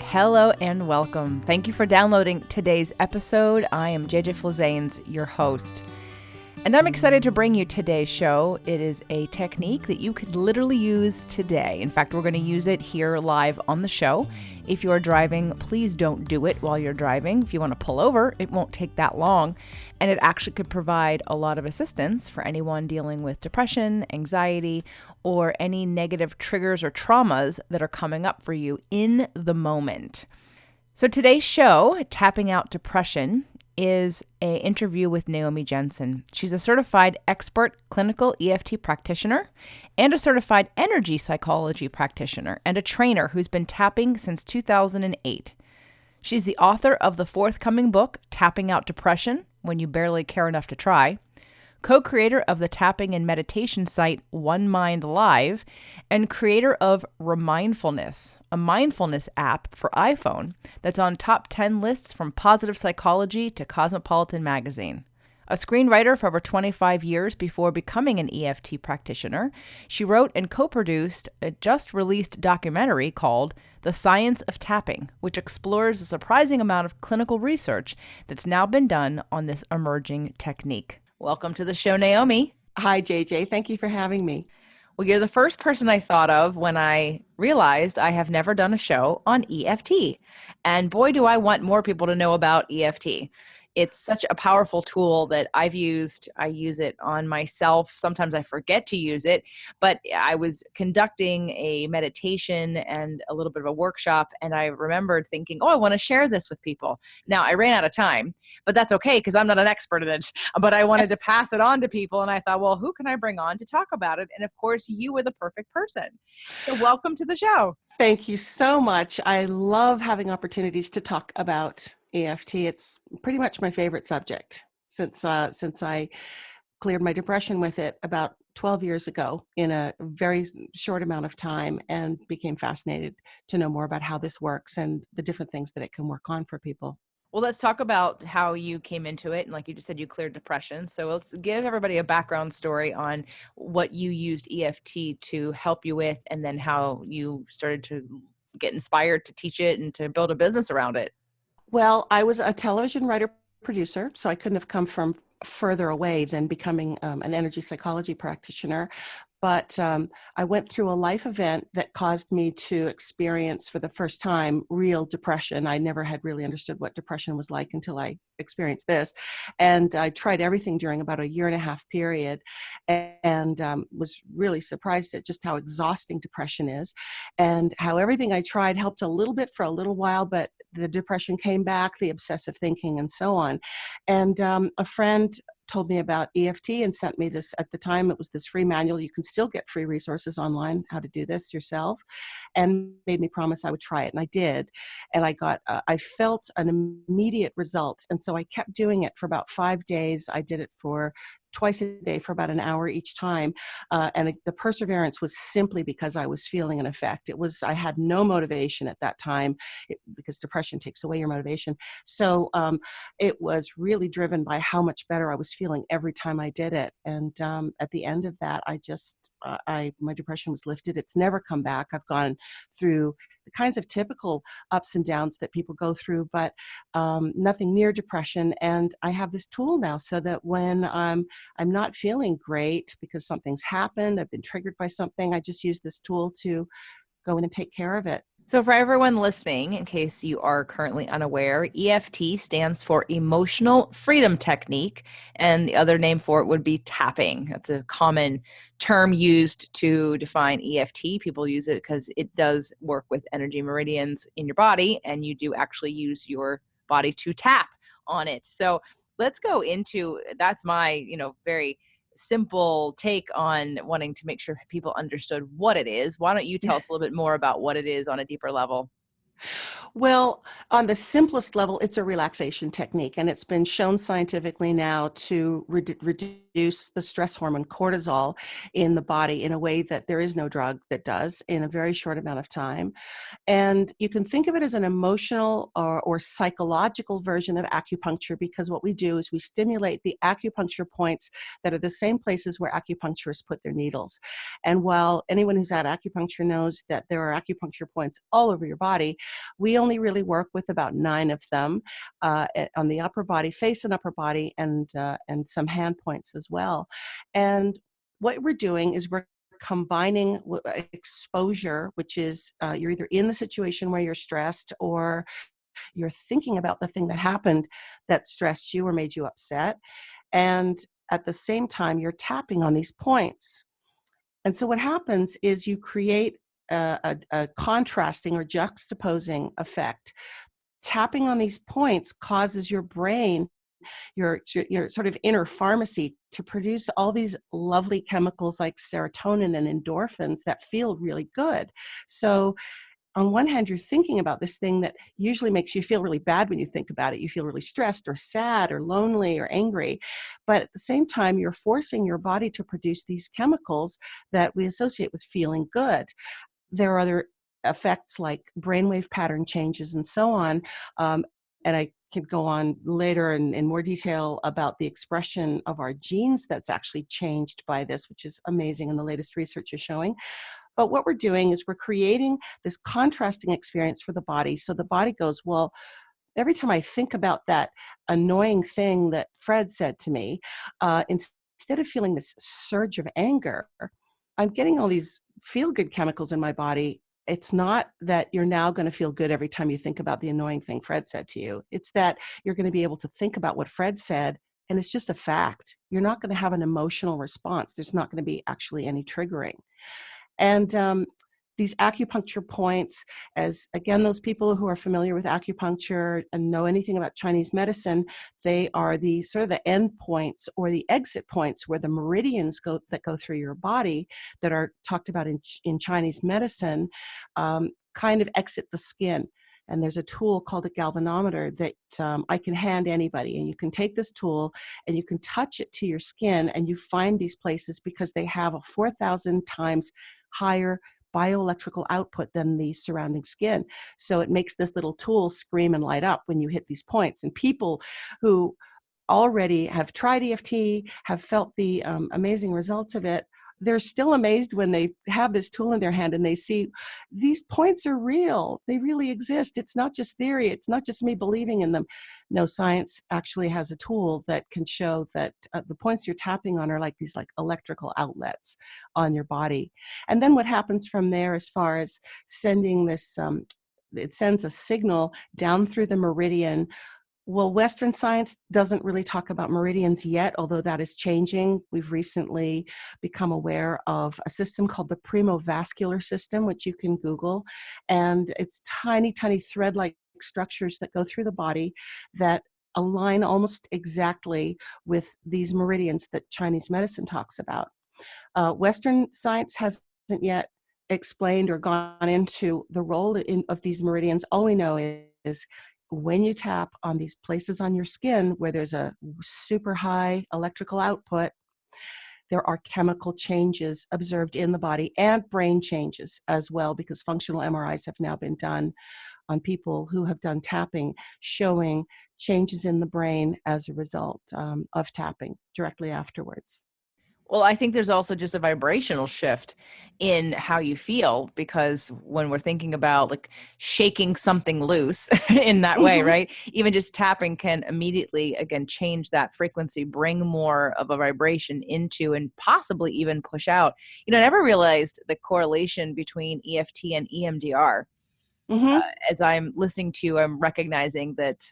Hello and welcome. Thank you for downloading today's episode. I am JJ Flazanes, your host. And I'm excited to bring you today's show. It is a technique that you could literally use today. In fact, we're going to use it here live on the show. If you are driving, please don't do it while you're driving. If you want to pull over, it won't take that long. And it actually could provide a lot of assistance for anyone dealing with depression, anxiety, or any negative triggers or traumas that are coming up for you in the moment. So today's show, Tapping Out Depression, is an interview with Naomi Janzen. She's a certified expert clinical EFT practitioner and a certified energy psychology practitioner and a trainer who's been tapping since 2008. She's the author of the forthcoming book, Tapping Out Depression, When You Barely Care Enough to Try, co-creator of the tapping and meditation site One Mind Live, and creator of Remindfulness, a mindfulness app for iPhone that's on top 10 lists from Positive Psychology to Cosmopolitan magazine. A screenwriter for over 25 years before becoming an EFT practitioner, she wrote and co-produced a just-released documentary called The Science of Tapping, which explores a surprising amount of clinical research that's now been done on this emerging technique. Welcome to the show, Naomi. Hi, JJ. Thank you for having me. Well, you're the first person I thought of when I realized I have never done a show on EFT. And boy, do I want more people to know about EFT. It's such a powerful tool that I've used. I use it on myself. Sometimes I forget to use it, but I was conducting a meditation and a little bit of a workshop, and I remembered thinking, oh, I want to share this with people. Now, I ran out of time, but that's okay because I'm not an expert in it, but I wanted to pass it on to people, and I thought, well, who can I bring on to talk about it? And of course, you were the perfect person. So welcome to the show. Thank you so much. I love having opportunities to talk about EFT. It's pretty much my favorite subject since I cleared my depression with it about 12 years ago in a very short amount of time, and became fascinated to know more about how this works and the different things that it can work on for people. Well, let's talk about how you came into it. And like you just said, you cleared depression. So let's give everybody a background story on what you used EFT to help you with, and then how you started to get inspired to teach it and to build a business around it. Well, I was a television writer producer, so I couldn't have come from further away than becoming an energy psychology practitioner. But I went through a life event that caused me to experience for the first time real depression. I never had really understood what depression was like until I experienced this. And I tried everything during about a 1.5 year period, and was really surprised at just how exhausting depression is, and how everything I tried helped a little bit for a little while, but the depression came back, the obsessive thinking, and so on. And a friend told me about EFT and sent me this. At the time, it was this free manual. You can still get free resources online, how to do this yourself, and made me promise I would try it. And I did. And I felt an immediate result. And so I kept doing it for about 5 days. I did it for twice a day for about an hour each time. And the perseverance was simply because I was feeling an effect. I had no motivation at that time, because depression takes away your motivation. So it was really driven by how much better I was feeling every time I did it. And at the end of that, my depression was lifted. It's never come back. I've gone through the kinds of typical ups and downs that people go through, but nothing near depression. And I have this tool now so that when I'm not feeling great because something's happened, I've been triggered by something, I just use this tool to go in and take care of it. So for everyone listening, in case you are currently unaware, EFT stands for Emotional Freedom Technique, and the other name for it would be tapping. That's a common term used to define EFT. People use it because it does work with energy meridians in your body, and you do actually use your body to tap on it. So let's go into, that's my, very simple take on wanting to make sure people understood what it is. Why don't you tell us a little bit more about what it is on a deeper level? Well, on the simplest level, it's a relaxation technique, and it's been shown scientifically now to reduce the stress hormone cortisol in the body in a way that there is no drug that does, in a very short amount of time. And you can think of it as an emotional or psychological version of acupuncture, because what we do is we stimulate the acupuncture points that are the same places where acupuncturists put their needles. And while anyone who's had acupuncture knows that there are acupuncture points all over your body, we only really work with about 9 of them on the upper body, face and upper body, and some hand points as well. And what we're doing is we're combining exposure, which is you're either in the situation where you're stressed, or you're thinking about the thing that happened that stressed you or made you upset. And at the same time, you're tapping on these points. And so what happens is you create a contrasting or juxtaposing effect. Tapping on these points causes your brain, your sort of inner pharmacy, to produce all these lovely chemicals like serotonin and endorphins that feel really good. So on one hand, you're thinking about this thing that usually makes you feel really bad when you think about it. You feel really stressed or sad or lonely or angry. But at the same time, you're forcing your body to produce these chemicals that we associate with feeling good. There are other effects like brainwave pattern changes and so on. And I could go on later in more detail about the expression of our genes that's actually changed by this, which is amazing, and the latest research is showing. But what we're doing is we're creating this contrasting experience for the body. So the body goes, well, every time I think about that annoying thing that Fred said to me, instead of feeling this surge of anger, I'm getting all these feel-good chemicals in my body. It's not that you're now going to feel good every time you think about the annoying thing Fred said to you. It's that you're going to be able to think about what Fred said, and it's just a fact. You're not going to have an emotional response. There's not going to be actually any triggering. And these acupuncture points, as again, those people who are familiar with acupuncture and know anything about Chinese medicine, they are the sort of the end points or the exit points where the meridians that go through your body that are talked about in Chinese medicine kind of exit the skin. And there's a tool called a galvanometer that I can hand anybody. And you can take this tool and you can touch it to your skin, and you find these places because they have a 4,000 times higher bioelectrical output than the surrounding skin. So it makes this little tool scream and light up when you hit these points. And people who already have tried EFT, have felt the amazing results of it, they're still amazed when they have this tool in their hand and they see these points are real. They really exist. It's not just theory. It's not just me believing in them. No, science actually has a tool that can show that the points you're tapping on are like these like electrical outlets on your body. And then what happens from there as far as sending this, it sends a signal down through the meridian. Well, Western science doesn't really talk about meridians yet, although that is changing. We've recently become aware of a system called the premovascular system, which you can Google. And it's tiny, tiny thread-like structures that go through the body that align almost exactly with these meridians that Chinese medicine talks about. Western science hasn't yet explained or gone into the role of these meridians. All we know is when you tap on these places on your skin where there's a super high electrical output, there are chemical changes observed in the body and brain changes as well, because functional MRIs have now been done on people who have done tapping, showing changes in the brain as a result of tapping directly afterwards. Well, I think there's also just a vibrational shift in how you feel, because when we're thinking about like shaking something loose in that way, Mm-hmm. right? Even just tapping can immediately, again, change that frequency, bring more of a vibration into, and possibly even push out. I never realized the correlation between EFT and EMDR. Mm-hmm. As I'm listening to you, I'm recognizing that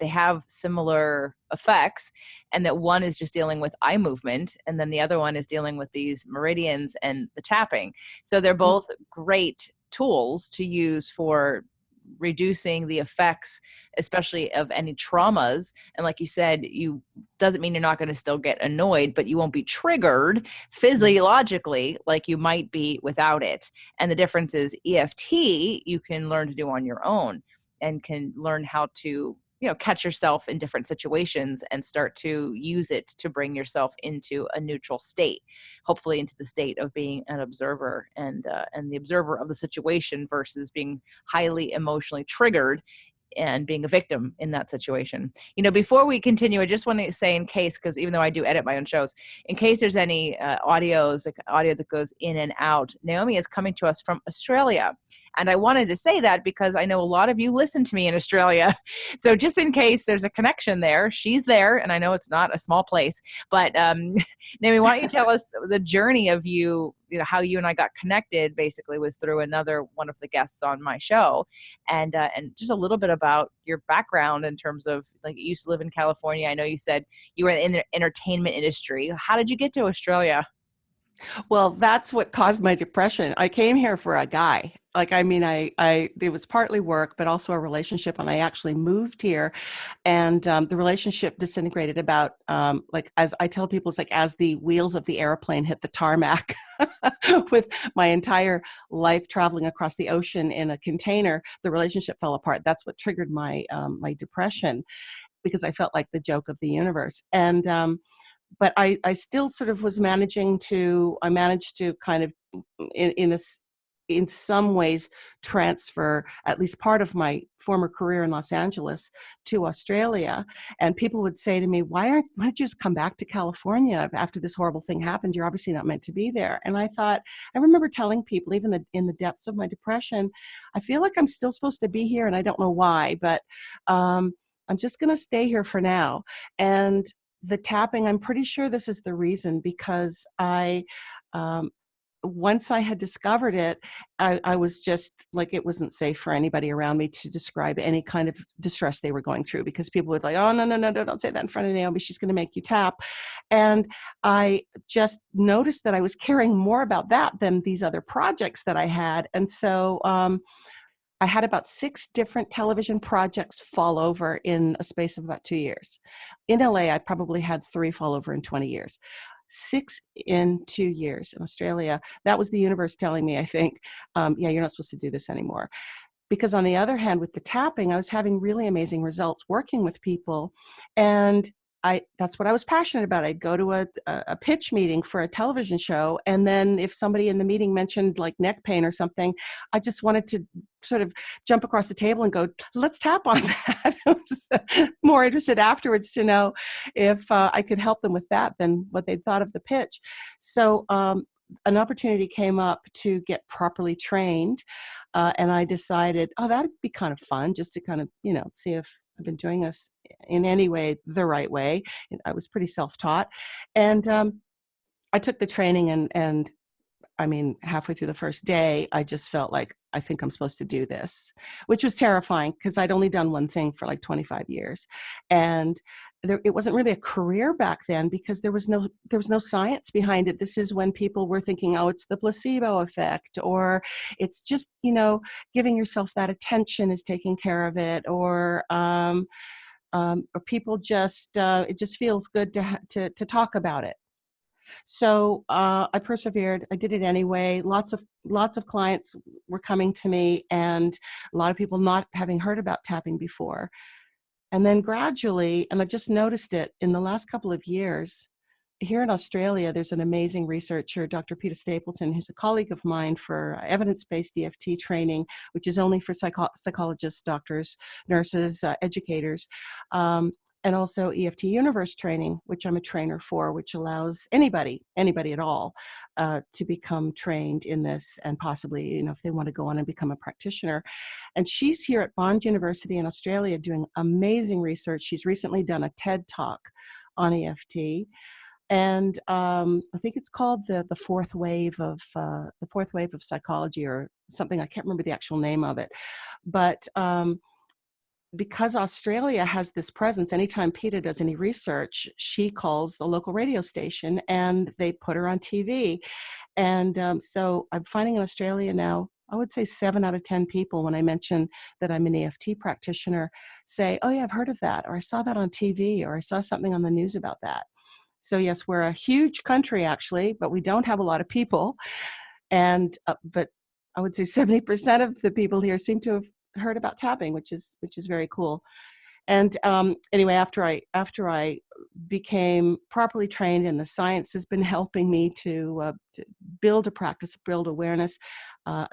they have similar effects, and that one is just dealing with eye movement, and then the other one is dealing with these meridians and the tapping. So they're both great tools to use for reducing the effects, especially of any traumas. And like you said, you doesn't mean you're not going to still get annoyed, but you won't be triggered physiologically like you might be without it. And the difference is EFT you can learn to do on your own, and can learn how to catch yourself in different situations and start to use it to bring yourself into a neutral state, hopefully into the state of being an observer, and the observer of the situation, versus being highly emotionally triggered and being a victim in that situation. Before we continue, I just want to say, in case, because even though I do edit my own shows, in case there's any audio that goes in and out, Naomi is coming to us from Australia. And I wanted to say that because I know a lot of you listen to me in Australia. So just in case there's a connection there, she's there, and I know it's not a small place. But Naomi, why don't you tell us the journey of how you and I got connected basically was through another one of the guests on my show, and just a little bit about your background in terms of, like, you used to live in California. I know you said you were in the entertainment industry. How did you get to Australia? Well, that's what caused my depression. I came here for a guy. Like, I mean, it was partly work, but also a relationship. And I actually moved here, and the relationship disintegrated about, like, as I tell people, it's like as the wheels of the airplane hit the tarmac. With my entire life traveling across the ocean in a container, the relationship fell apart. That's what triggered my my depression, because I felt like the joke of the universe. And but I still sort of was I managed to kind of in some ways transfer at least part of my former career in Los Angeles to Australia. And people would say to me, why don't you just come back to California after this horrible thing happened? You're obviously not meant to be there. And I remember telling people, even in the depths of my depression, I feel like I'm still supposed to be here, and I don't know why, but I'm just going to stay here for now. And the tapping, I'm pretty sure this is the reason, because um, once I had discovered it, I was just like, it wasn't safe for anybody around me to describe any kind of distress they were going through, because people would like, oh, no, don't say that in front of Naomi. She's going to make you tap. And I just noticed that I was caring more about that than these other projects that I had. And so I had about 6 different television projects fall over in a space of about 2 years. In LA, I probably had 3 fall over in 20 years. 6 in 2 years in Australia. That was the universe telling me, I think, yeah, you're not supposed to do this anymore. Because on the other hand, with the tapping, I was having really amazing results working with people. And that's what I was passionate about. I'd go to a pitch meeting for a television show, and then if somebody in the meeting mentioned like neck pain or something, I just wanted to sort of jump across the table and go, let's tap on that. I was more interested afterwards to know if I could help them with that than what they'd thought of the pitch. So an opportunity came up to get properly trained, and I decided, oh, that'd be kind of fun, just to kind of, see if I've been doing this in any way the right way. I was pretty self-taught, and I took the training, and I mean, halfway through the first day, I just felt like, I think I'm supposed to do this, which was terrifying, because I'd only done one thing for like 25 years. And it wasn't really a career back then, because there was no science behind it. This is when people were thinking, oh, it's the placebo effect, or it's just, giving yourself that attention is taking care of it, or people just, it just feels good to talk about it. So I persevered. I did it anyway. Lots of clients were coming to me, and a lot of people not having heard about tapping before. And then gradually, and I just noticed it in the last couple of years, here in Australia, there's an amazing researcher, Dr. Peter Stapleton, who's a colleague of mine for evidence-based EFT training, which is only for psychologists, doctors, nurses, educators. And also EFT Universe training, which I'm a trainer for, which allows anybody at all, to become trained in this, and possibly, if they want to go on and become a practitioner. And she's here at Bond University in Australia doing amazing research. She's recently done a TED Talk on EFT. And I think it's called the fourth wave of psychology, or something. I can't remember the actual name of it, but because Australia has this presence, anytime PETA does any research, she calls the local radio station and they put her on TV. And so I'm finding in Australia now, I would say 7 out of 10 people, when I mention that I'm an EFT practitioner, say, oh yeah, I've heard of that, or I saw that on TV, or I saw something on the news about that. So yes, we're a huge country actually, but we don't have a lot of people. And but I would say 70% of the people here seem to have heard about tapping, which is very cool. And anyway, after I became properly trained, and the science has been helping me to build a practice, build awareness.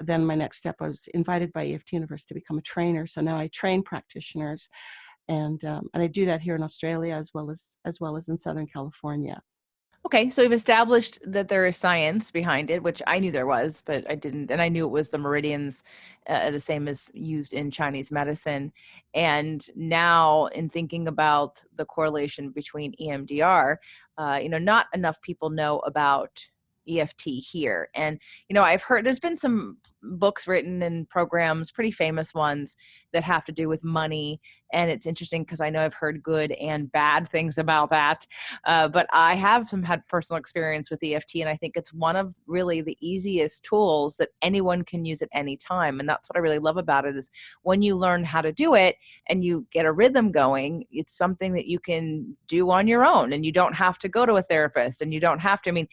Then my next step, I was invited by EFT University to become a trainer. So now I train practitioners, and I do that here in Australia as well as in Southern California. Okay, so we've established that there is science behind it, which I knew there was, but I didn't, and I knew it was the meridians, the same as used in Chinese medicine. And now, in thinking about the correlation between EMDR, not enough people know about EFT here. And I've heard there's been some books written and programs, pretty famous ones, that have to do with money. And it's interesting because I know I've heard good and bad things about that. But I have had personal experience with EFT, and I think it's one of really the easiest tools that anyone can use at any time. And that's what I really love about it, is when you learn how to do it and you get a rhythm going, it's something that you can do on your own, and you don't have to go to a therapist, and you don't have to,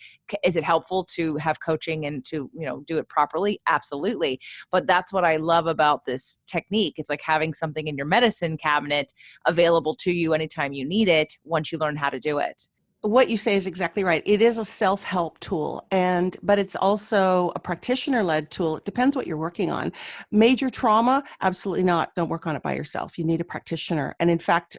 is it helpful to have coaching and to, do it properly? Absolutely. But that's what I love about this technique. It's like having something in your medicine cabinet available to you anytime you need it once you learn how to do it. What you say is exactly right. It is a self-help tool, but it's also a practitioner-led tool. It depends what you're working on. Major trauma, absolutely not. Don't work on it by yourself. You need a practitioner. And in fact,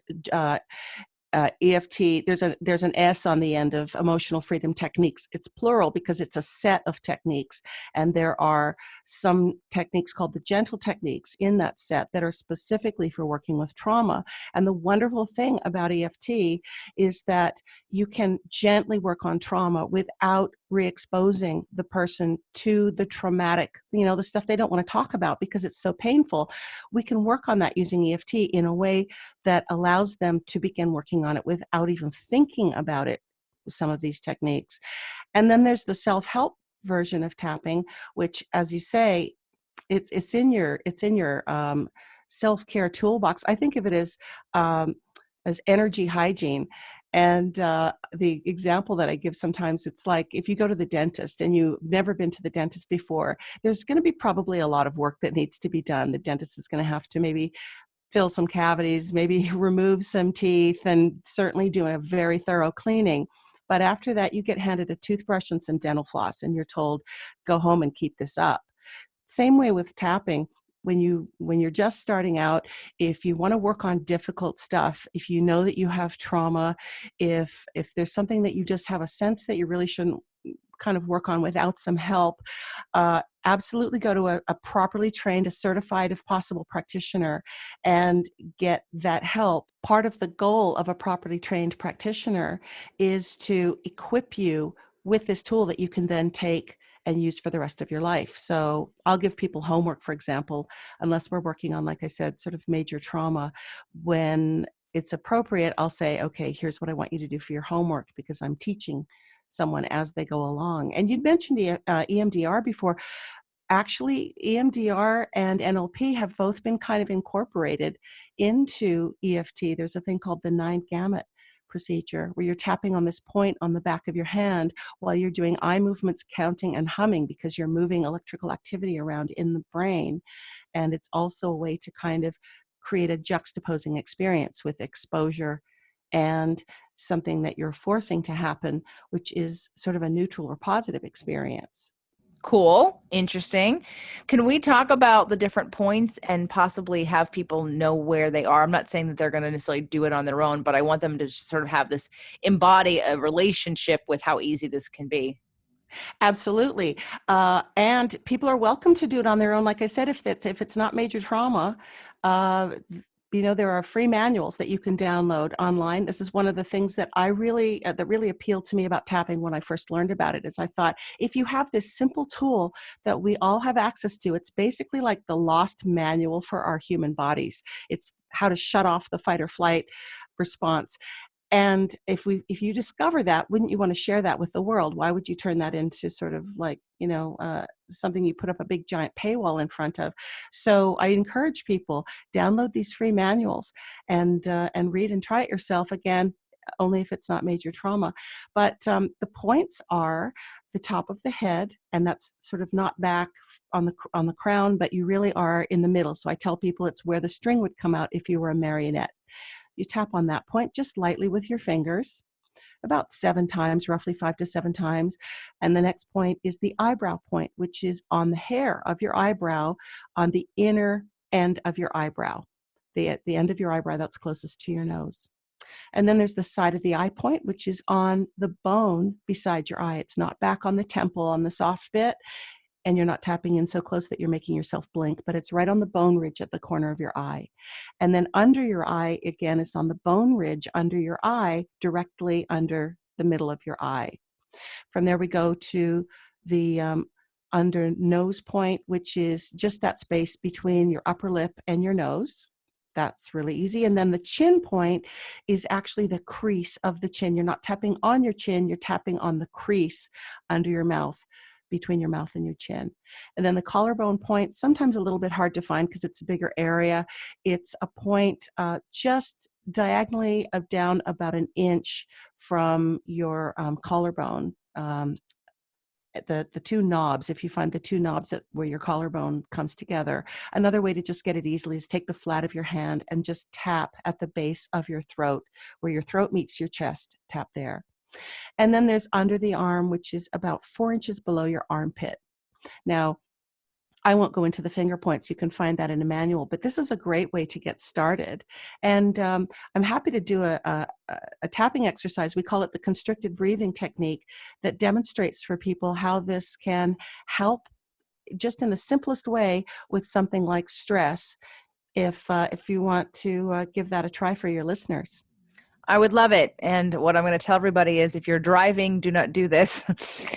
EFT, there's an S on the end of emotional freedom techniques. It's plural because it's a set of techniques, and there are some techniques called the gentle techniques in that set that are specifically for working with trauma. And the wonderful thing about EFT is that you can gently work on trauma without re-exposing the person to the traumatic, the stuff they don't want to talk about because it's so painful. We can work on that using EFT in a way that allows them to begin working on it without even thinking about it, some of these techniques. And then there's the self-help version of tapping, which, as you say, it's in your self-care toolbox. I think of it as energy hygiene. And the example that I give sometimes, it's like if you go to the dentist and you've never been to the dentist before, there's going to be probably a lot of work that needs to be done. The dentist is going to have to maybe fill some cavities, maybe remove some teeth, and certainly do a very thorough cleaning. But after that, you get handed a toothbrush and some dental floss, and you're told, go home and keep this up. Same way with tapping. When you're just starting out, if you want to work on difficult stuff, if you know that you have trauma, if there's something that you just have a sense that you really shouldn't kind of work on without some help, absolutely go to a properly trained, a certified, if possible, practitioner and get that help. Part of the goal of a properly trained practitioner is to equip you with this tool that you can then take and use for the rest of your life. So I'll give people homework, for example, unless we're working on, like I said, sort of major trauma. When it's appropriate, I'll say, okay, here's what I want you to do for your homework, because I'm teaching someone as they go along. And you'd mentioned the EMDR before. Actually, EMDR and NLP have both been kind of incorporated into EFT. There's a thing called the 9-gamut procedure, where you're tapping on this point on the back of your hand while you're doing eye movements, counting, and humming, because you're moving electrical activity around in the brain. And it's also a way to kind of create a juxtaposing experience with exposure and something that you're forcing to happen, which is sort of a neutral or positive experience. Cool. Interesting. Can we talk about the different points and possibly have people know where they are? I'm not saying that they're going to necessarily do it on their own, but I want them to sort of have this, embody a relationship with how easy this can be. Absolutely. And people are welcome to do it on their own. Like I said, if it's not major trauma, there are free manuals that you can download online. This is one of the things that that really appealed to me about tapping when I first learned about it, is I thought, if you have this simple tool that we all have access to, it's basically like the lost manual for our human bodies. It's how to shut off the fight or flight response. And if you discover that, wouldn't you want to share that with the world? Why would you turn that into sort of like, something you put up a big giant paywall in front of? So I encourage people, download these free manuals and read and try it yourself. Again, only if it's not major trauma. But the points are the top of the head, and that's sort of not back on the crown, but you really are in the middle. So I tell people it's where the string would come out if you were a marionette. You tap on that point just lightly with your fingers, about 7 times, roughly 5 to 7 times. And the next point is the eyebrow point, which is on the hair of your eyebrow, on the inner end of your eyebrow, the end of your eyebrow that's closest to your nose. And then there's the side of the eye point, which is on the bone beside your eye. It's not back on the temple, on the soft bit, and you're not tapping in so close that you're making yourself blink, but it's right on the bone ridge at the corner of your eye. And then under your eye, again, is on the bone ridge under your eye, directly under the middle of your eye. From there, we go to the under nose point, which is just that space between your upper lip and your nose. That's really easy. And then the chin point is actually the crease of the chin. You're not tapping on your chin, you're tapping on the crease under your mouth, between your mouth and your chin. And then the collarbone point, sometimes a little bit hard to find because it's a bigger area. It's a point just diagonally down about an inch from your collarbone. The two knobs, if you find the two knobs where your collarbone comes together. Another way to just get it easily is take the flat of your hand and just tap at the base of your throat, where your throat meets your chest, tap there. And then there's under the arm, which is about 4 inches below your armpit. Now, I won't go into the finger points. You can find that in a manual, but this is a great way to get started. And I'm happy to do a tapping exercise. We call it the constricted breathing technique that demonstrates for people how this can help just in the simplest way with something like stress, if you want to give that a try for your listeners. I would love it. And what I'm going to tell everybody is if you're driving, do not do this.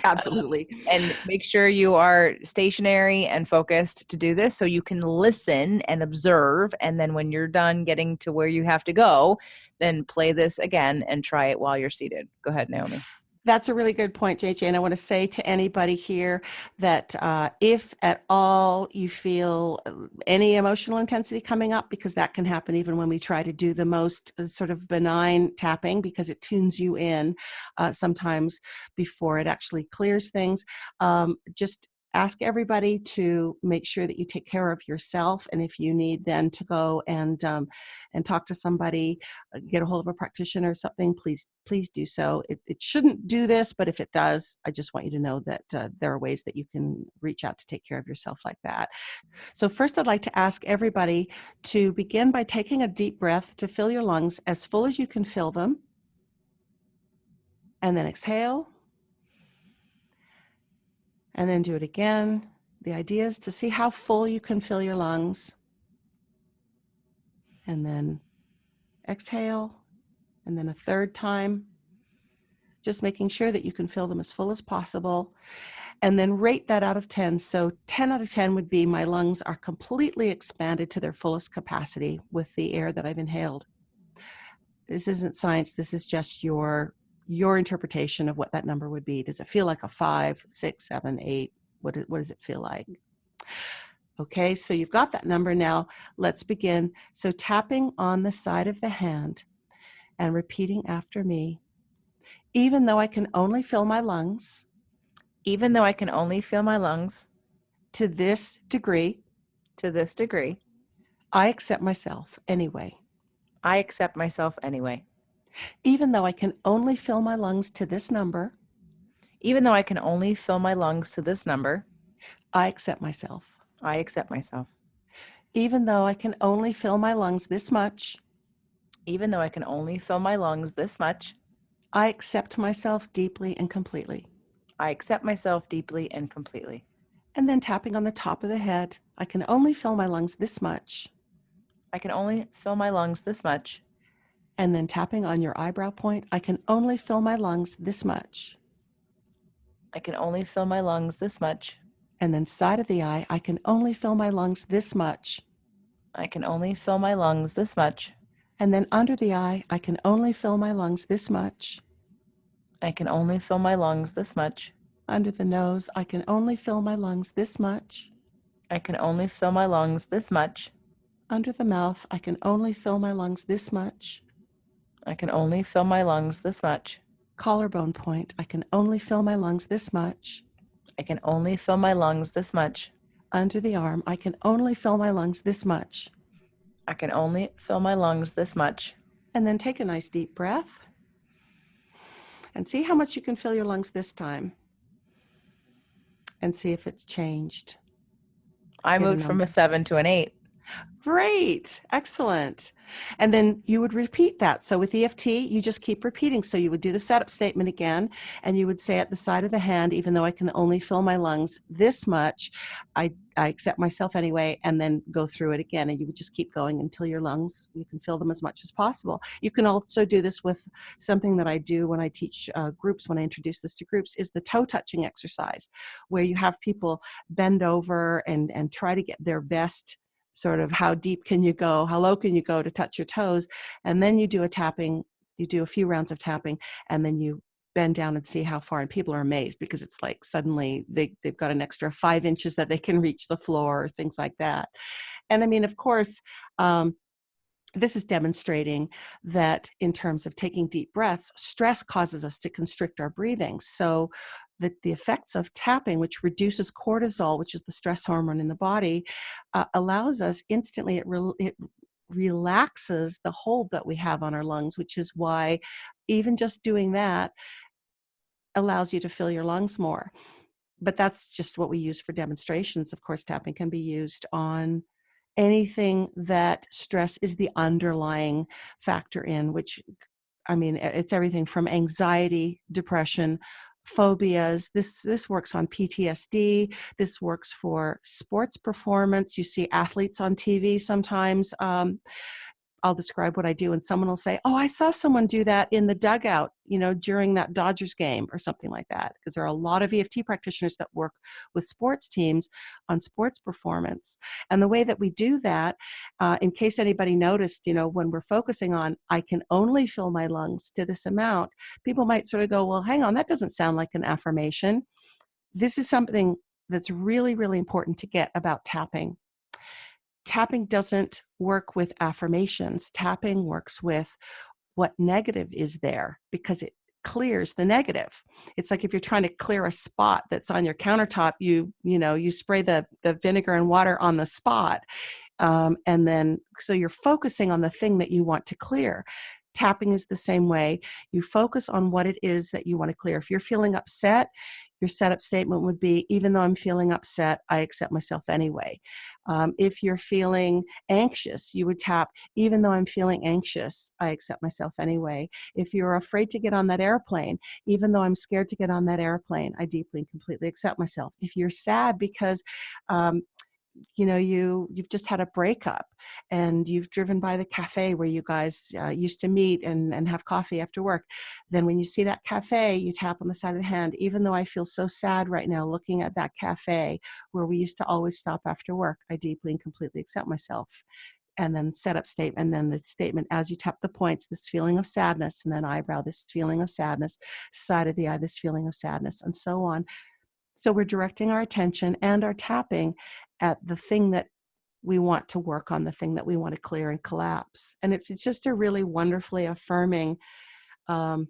Absolutely. And make sure you are stationary and focused to do this so you can listen and observe. And then when you're done getting to where you have to go, then play this again and try it while you're seated. Go ahead, Naomi. That's a really good point, JJ. And I want to say to anybody here that if at all you feel any emotional intensity coming up, because that can happen even when we try to do the most sort of benign tapping, because it tunes you in sometimes before it actually clears things, just ask everybody to make sure that you take care of yourself. And if you need then to go and talk to somebody, get a hold of a practitioner or something, please do so. It shouldn't do this, but if it does, I just want you to know that there are ways that you can reach out to take care of yourself like that. So first, I'd like to ask everybody to begin by taking a deep breath to fill your lungs as full as you can fill them. And then exhale. And then do it again. The idea is to see how full you can fill your lungs. And then exhale. And then a third time. Just making sure that you can fill them as full as possible. And then rate that out of 10. So 10 out of 10 would be my lungs are completely expanded to their fullest capacity with the air that I've inhaled. This isn't science. This is just your interpretation of what that number would be. Does it feel like a 5, 6, 7, 8? What does it feel like? Okay, so you've got that number now. Let's begin. So tapping on the side of the hand and repeating after me. Even though I can only fill my lungs. Even though I can only feel my lungs. To this degree. To this degree. I accept myself anyway. I accept myself anyway. Even though I can only fill my lungs to this number. Even though I can only fill my lungs to this number. I accept myself. I accept myself. Even though I can only fill my lungs this much. Even though I can only fill my lungs this much. I accept myself deeply and completely. I accept myself deeply and completely. And then tapping on the top of the head. I can only fill my lungs this much. I can only fill my lungs this much. And then tapping on your eyebrow point. I can only fill my lungs this much. I can only fill my lungs this much. And then side of the eye. I can only fill my lungs this much. I can only fill my lungs this much. And then under the eye. I can only fill my lungs this much. I can only fill my lungs this much. Under the nose. I can only fill my lungs this much. I can only fill my lungs this much. Under the mouth. I can only fill my lungs this much. I can only fill my lungs this much. Collarbone point. I can only fill my lungs this much. I can only fill my lungs this much. Under the arm. I can only fill my lungs this much. I can only fill my lungs this much. And then take a nice deep breath and see how much you can fill your lungs this time. And see if it's changed. I moved from a 7 to an 8. Great. Excellent. And then you would repeat that. So with EFT, you just keep repeating. So you would do the setup statement again, and you would say at the side of the hand, even though I can only fill my lungs this much, I accept myself anyway, and then go through it again. And you would just keep going until your lungs, you can fill them as much as possible. You can also do this with something that I do when I teach groups, when I introduce this to groups, is the toe touching exercise, where you have people bend over and try to get their best sort of how deep can you go, how low can you go to touch your toes, and then you do a tapping, you do a few rounds of tapping, and then you bend down and see how far, and people are amazed because it's like suddenly they've got an extra 5 inches that they can reach the floor, or things like that. And I mean, of course, this is demonstrating that in terms of taking deep breaths, stress causes us to constrict our breathing. So the effects of tapping, which reduces cortisol, which is the stress hormone in the body, allows us instantly, it relaxes the hold that we have on our lungs, which is why even just doing that allows you to fill your lungs more. But that's just what we use for demonstrations. Of course, tapping can be used on anything that stress is the underlying factor in, which, I mean, it's everything from anxiety, depression, phobias. This works on PTSD. This works for sports performance. You see athletes on TV sometimes. I'll describe what I do, and someone will say, oh, I saw someone do that in the dugout, during that Dodgers game, or something like that. Because there are a lot of EFT practitioners that work with sports teams on sports performance. And the way that we do that, in case anybody noticed, when we're focusing on, I can only fill my lungs to this amount, people might sort of go, well, hang on, that doesn't sound like an affirmation. This is something that's really, really important to get about tapping. Tapping doesn't work with affirmations. Tapping works with what negative is there, because it clears the negative. It's like if you're trying to clear a spot that's on your countertop, you spray the vinegar and water on the spot. And then, so you're focusing on the thing that you want to clear. Tapping is the same way. You focus on what it is that you want to clear. If you're feeling upset, your setup statement would be, even though I'm feeling upset, I accept myself anyway. If you're feeling anxious, you would tap, even though I'm feeling anxious, I accept myself anyway. If you're afraid to get on that airplane, even though I'm scared to get on that airplane, I deeply and completely accept myself. If you're sad because you've just had a breakup and you've driven by the cafe where you guys used to meet and have coffee after work, then when you see that cafe, you tap on the side of the hand, even though I feel so sad right now looking at that cafe where we used to always stop after work, I deeply and completely accept myself. And then setup statement, and then the statement as you tap the points, this feeling of sadness, and then eyebrow, this feeling of sadness, side of the eye, this feeling of sadness, and so on. So we're directing our attention and our tapping at the thing that we want to work on, the thing that we want to clear and collapse. And it's just a really wonderfully affirming. How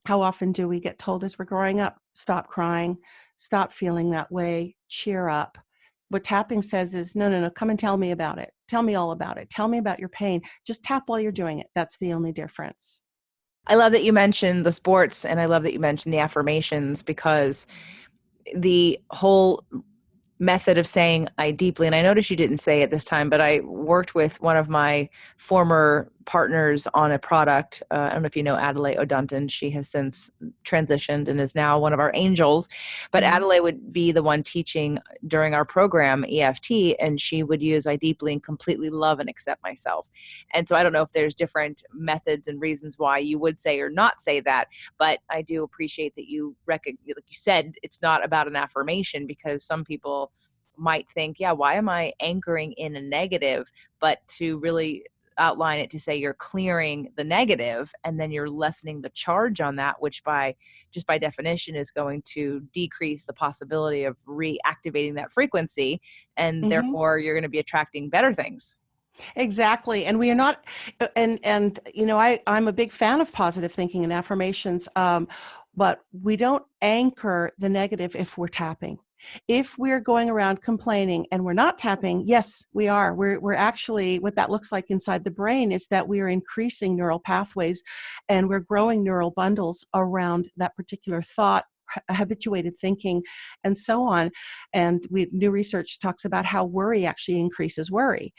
often do we get told as we're growing up, stop crying, stop feeling that way, cheer up? What tapping says is, no, come and tell me about it. Tell me all about it. Tell me about your pain. Just tap while you're doing it. That's the only difference. I love that you mentioned the sports, and I love that you mentioned the affirmations, because the whole method of saying I deeply, and I noticed you didn't say it this time, but I worked with one of my former partners on a product. I don't know if you know Adelaide O'Dunton. She has since transitioned and is now one of our angels. But Adelaide would be the one teaching during our program, EFT, and she would use I deeply and completely love and accept myself. And so I don't know if there's different methods and reasons why you would say or not say that, but I do appreciate that you recognize, like you said, it's not about an affirmation, because some people might think, yeah, why am I anchoring in a negative? But to really outline it to say you're clearing the negative, and then you're lessening the charge on that, which by definition is going to decrease the possibility of reactivating that frequency, and therefore you're going to be attracting better things. Exactly. And we are not, and I'm a big fan of positive thinking and affirmations, but we don't anchor the negative if we're tapping. If we're going around complaining and we're not tapping, yes, we are. We're actually, what that looks like inside the brain is that we are increasing neural pathways and we're growing neural bundles around that particular thought, habituated thinking, and so on. And new research talks about how worry actually increases worry.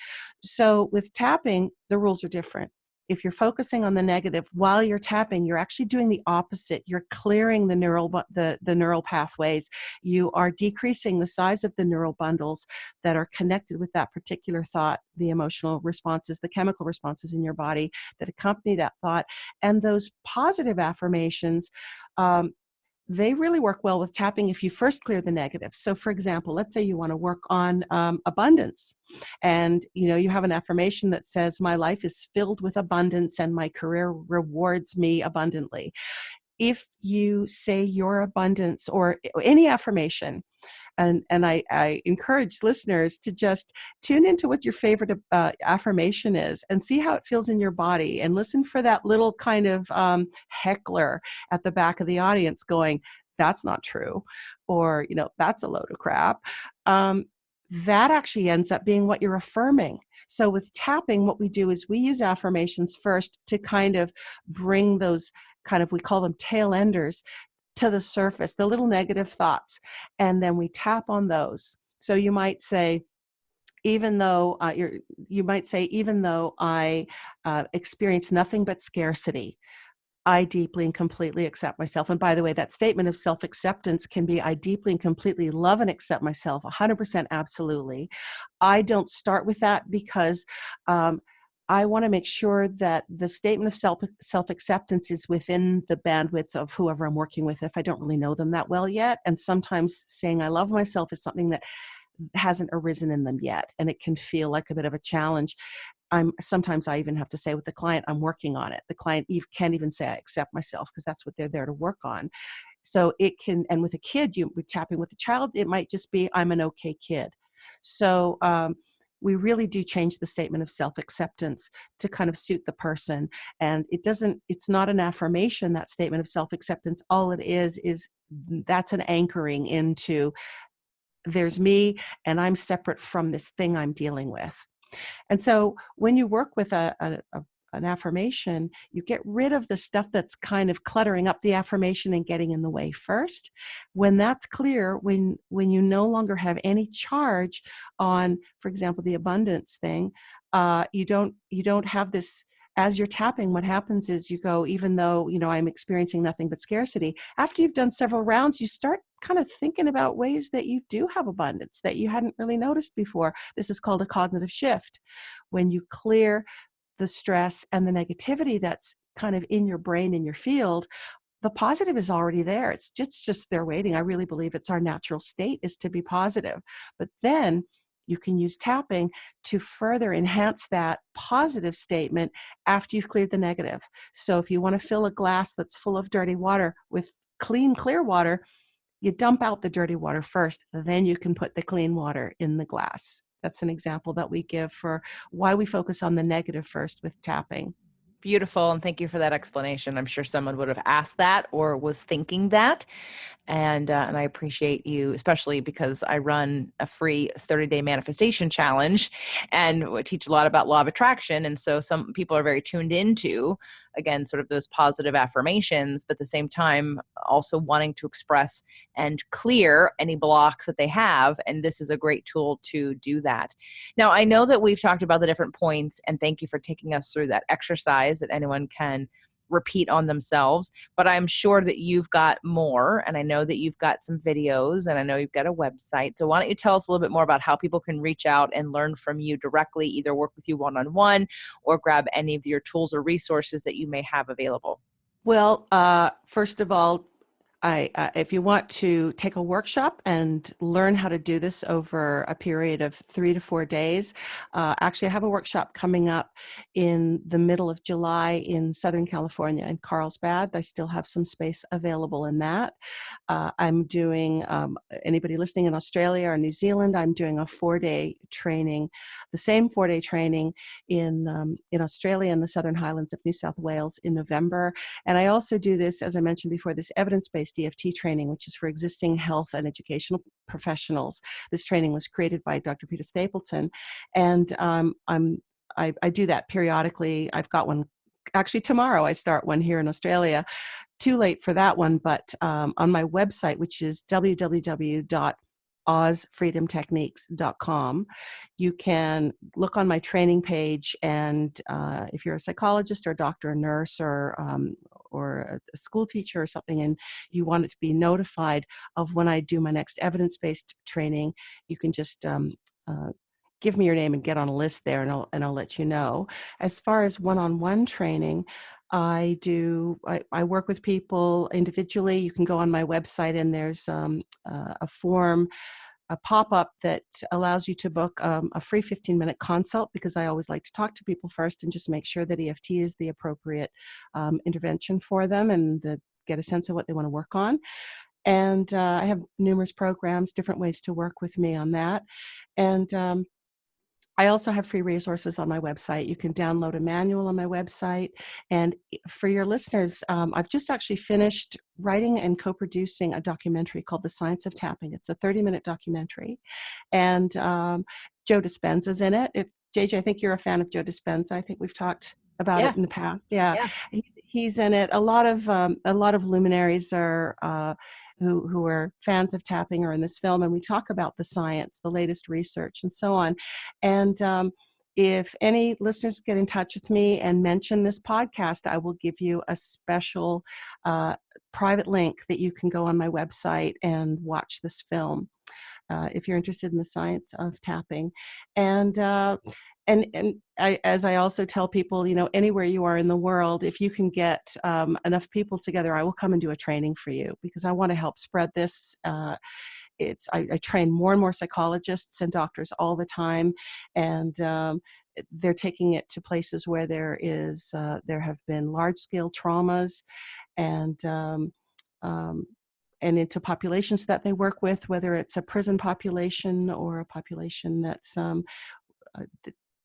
So with tapping, the rules are different. If you're focusing on the negative while you're tapping, you're actually doing the opposite. You're clearing the neural pathways. You are decreasing the size of the neural bundles that are connected with that particular thought, the emotional responses, the chemical responses in your body that accompany that thought. And those positive affirmations, they really work well with tapping if you first clear the negative. So for example, let's say you want to work on abundance, and you have an affirmation that says, my life is filled with abundance and my career rewards me abundantly. If you say your abundance or any affirmation, and I encourage listeners to just tune into what your favorite affirmation is and see how it feels in your body, and listen for that little kind of heckler at the back of the audience going, that's not true, or that's a load of crap. That actually ends up being what you're affirming. So with tapping, what we do is we use affirmations first to kind of bring those kind of, we call them tail enders, to the surface, the little negative thoughts, and then we tap on those. So you might say, even though even though I experience nothing but scarcity, I deeply and completely accept myself. And by the way, that statement of self-acceptance can be, I deeply and completely love and accept myself, 100% absolutely. I don't start with that because I want to make sure that the statement of self-acceptance is within the bandwidth of whoever I'm working with if I don't really know them that well yet. And sometimes saying I love myself is something that hasn't arisen in them yet, and it can feel like a bit of a challenge. Sometimes I even have to say with the client, I'm working on it. The client can't even say I accept myself, because that's what they're there to work on. So it can, and with a kid, we're tapping with a child, it might just be, I'm an okay kid. So we really do change the statement of self-acceptance to kind of suit the person. And it's not an affirmation, that statement of self-acceptance. All it is that's an anchoring into, there's me and I'm separate from this thing I'm dealing with. And so when you work with an affirmation, you get rid of the stuff that's kind of cluttering up the affirmation and getting in the way first. When that's clear, when you no longer have any charge on, for example, the abundance thing, you don't have this. As you're tapping, what happens is you go, even though, I'm experiencing nothing but scarcity, after you've done several rounds, you start kind of thinking about ways that you do have abundance that you hadn't really noticed before. This is called a cognitive shift. When you clear the stress and the negativity that's kind of in your brain, in your field, the positive is already there. It's just there waiting. I really believe it's our natural state is to be positive. But then you can use tapping to further enhance that positive statement after you've cleared the negative. So if you want to fill a glass that's full of dirty water with clean, clear water, you dump out the dirty water first, then you can put the clean water in the glass. That's an example that we give for why we focus on the negative first with tapping. Beautiful. And thank you for that explanation. I'm sure someone would have asked that or was thinking that. And I appreciate you, especially because I run a free 30-day manifestation challenge and we teach a lot about law of attraction. And so some people are very tuned into, again, sort of those positive affirmations, but at the same time, also wanting to express and clear any blocks that they have. And this is a great tool to do that. Now, I know that we've talked about the different points, and thank you for taking us through that exercise that anyone can repeat on themselves, but I'm sure that you've got more, and I know that you've got some videos, and I know you've got a website. So why don't you tell us a little bit more about how people can reach out and learn from you directly, either work with you one-on-one or grab any of your tools or resources that you may have available? Well, first of all, If you want to take a workshop and learn how to do this over a period of 3 to 4 days, actually, I have a workshop coming up in the middle of July in Southern California in Carlsbad. I still have some space available in that. I'm doing, anybody listening in Australia or New Zealand, I'm doing a 4-day training, the same 4-day training in Australia in the Southern Highlands of New South Wales in November. And I also do this, as I mentioned before, this evidence-based EFT training, which is for existing health and educational professionals. This training was created by Dr. Peter Stapleton, and I do that periodically. I've got one. Actually, tomorrow I start one here in Australia. Too late for that one, but on my website, which is www.ozfreedomtechniques.com, you can look on my training page, and if you're a psychologist or a doctor, a nurse, or a school teacher or something, and you want it to be notified of when I do my next evidence-based training, you can just give me your name and get on a list there, and I'll let you know. As far as one-on-one training, I work with people individually. You can go on my website, and there's a form, a pop-up that allows you to book a free 15-minute consult, because I always like to talk to people first and just make sure that EFT is the appropriate intervention for them, and get a sense of what they want to work on. And I have numerous programs, different ways to work with me on that. And I also have free resources on my website. You can download a manual on my website. And for your listeners, I've just actually finished writing and co-producing a documentary called The Science of Tapping. It's a 30-minute documentary. And Joe Dispenza's in it. JJ, I think you're a fan of Joe Dispenza. I think we've talked about it in the past. Yeah. He's in it. A lot of luminaries are who are fans of tapping are in this film, and we talk about the science, the latest research, and so on. And if any listeners get in touch with me and mention this podcast, I will give you a special private link that you can go on my website and watch this film. If you're interested in the science of tapping. And as I also tell people, anywhere you are in the world, if you can get enough people together, I will come and do a training for you, because I want to help spread this. I train more and more psychologists and doctors all the time, and they're taking it to places where there have been large-scale traumas, and into populations that they work with, whether it's a prison population or a population that's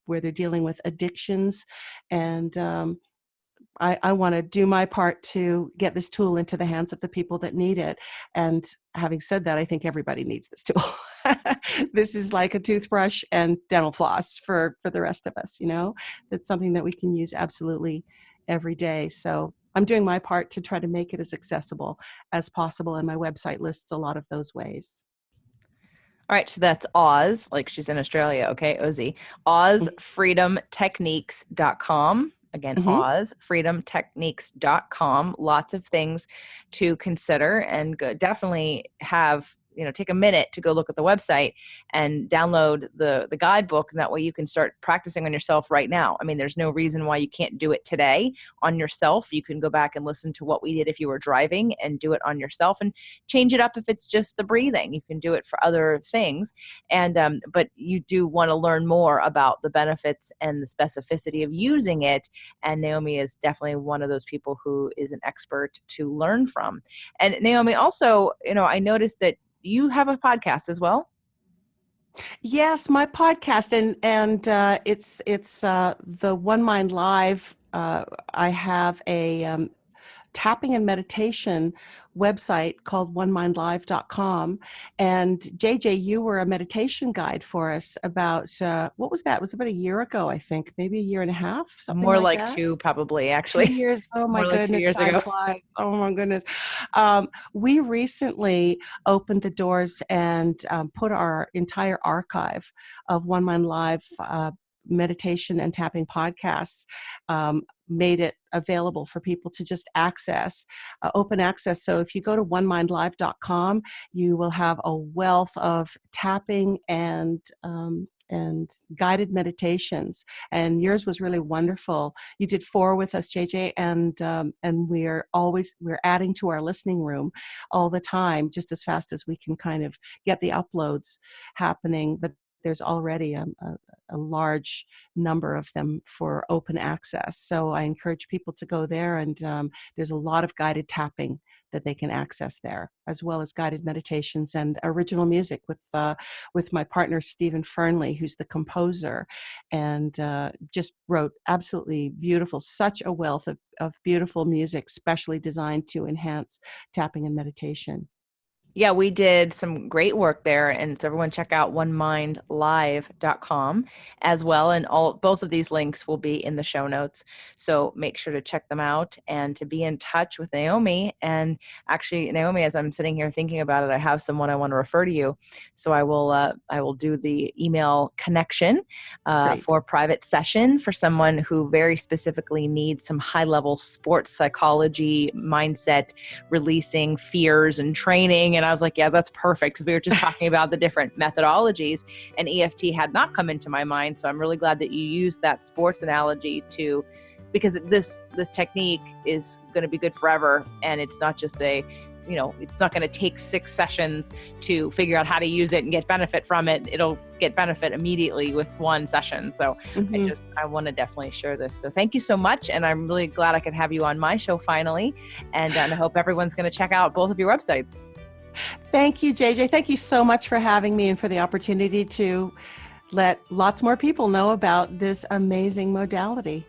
where they're dealing with addictions. And I want to do my part to get this tool into the hands of the people that need it. And having said that, I think everybody needs this tool. This is like a toothbrush and dental floss for the rest of us, That's something that we can use absolutely every day. So I'm doing my part to try to make it as accessible as possible, and my website lists a lot of those ways. All right, so that's Oz, like she's in Australia, okay, Ozzy. OzFreedomTechniques.com. Again, OzFreedomTechniques.com. Lots of things to consider, and definitely have take a minute to go look at the website and download the guidebook, and that way you can start practicing on yourself right now. I mean, there's no reason why you can't do it today on yourself. You can go back and listen to what we did if you were driving and do it on yourself, and change it up if it's just the breathing. You can do it for other things. And but you do want to learn more about the benefits and the specificity of using it. And Naomi is definitely one of those people who is an expert to learn from. And Naomi, also, I noticed that you have a podcast as well. Yes, my podcast, and it's the One Mind Live. I have a tapping and meditation website called onemindlive.com. And JJ, you were a meditation guide for us about, what was that? It was about a year ago, I think, maybe a year and a half, something More like like that. 2, probably, actually. 2 years. Oh my More like 2 goodness, years time ago. flies. Oh my goodness. We recently opened the doors and put our entire archive of One Mind Live meditation and tapping podcasts, made it available for people to just access, open access. So if you go to onemindlive.com, you will have a wealth of tapping and and guided meditations. And yours was really wonderful. You did 4 with us, JJ, and we're adding to our listening room all the time, just as fast as we can kind of get the uploads happening. But there's already a large number of them for open access. So I encourage people to go there, and there's a lot of guided tapping that they can access there, as well as guided meditations and original music with my partner Stephen Fernley, who's the composer, and just wrote absolutely beautiful, such a wealth of beautiful music, specially designed to enhance tapping and meditation. Yeah, we did some great work there. And so everyone check out onemindlive.com as well. And both of these links will be in the show notes. So make sure to check them out and to be in touch with Naomi. And actually, Naomi, as I'm sitting here thinking about it, I have someone I want to refer to you. So I will do the email connection for a private session for someone who very specifically needs some high-level sports psychology, mindset, releasing fears and training. And I was like, yeah, that's perfect, because we were just talking about the different methodologies, and EFT had not come into my mind. So I'm really glad that you used that sports analogy because this technique is going to be good forever. And it's not just it's not going to take 6 sessions to figure out how to use it and get benefit from it. It'll get benefit immediately with 1 session. So I want to definitely share this. So thank you so much. And I'm really glad I could have you on my show finally. And I hope everyone's going to check out both of your websites. Thank you, JJ. Thank you so much for having me and for the opportunity to let lots more people know about this amazing modality.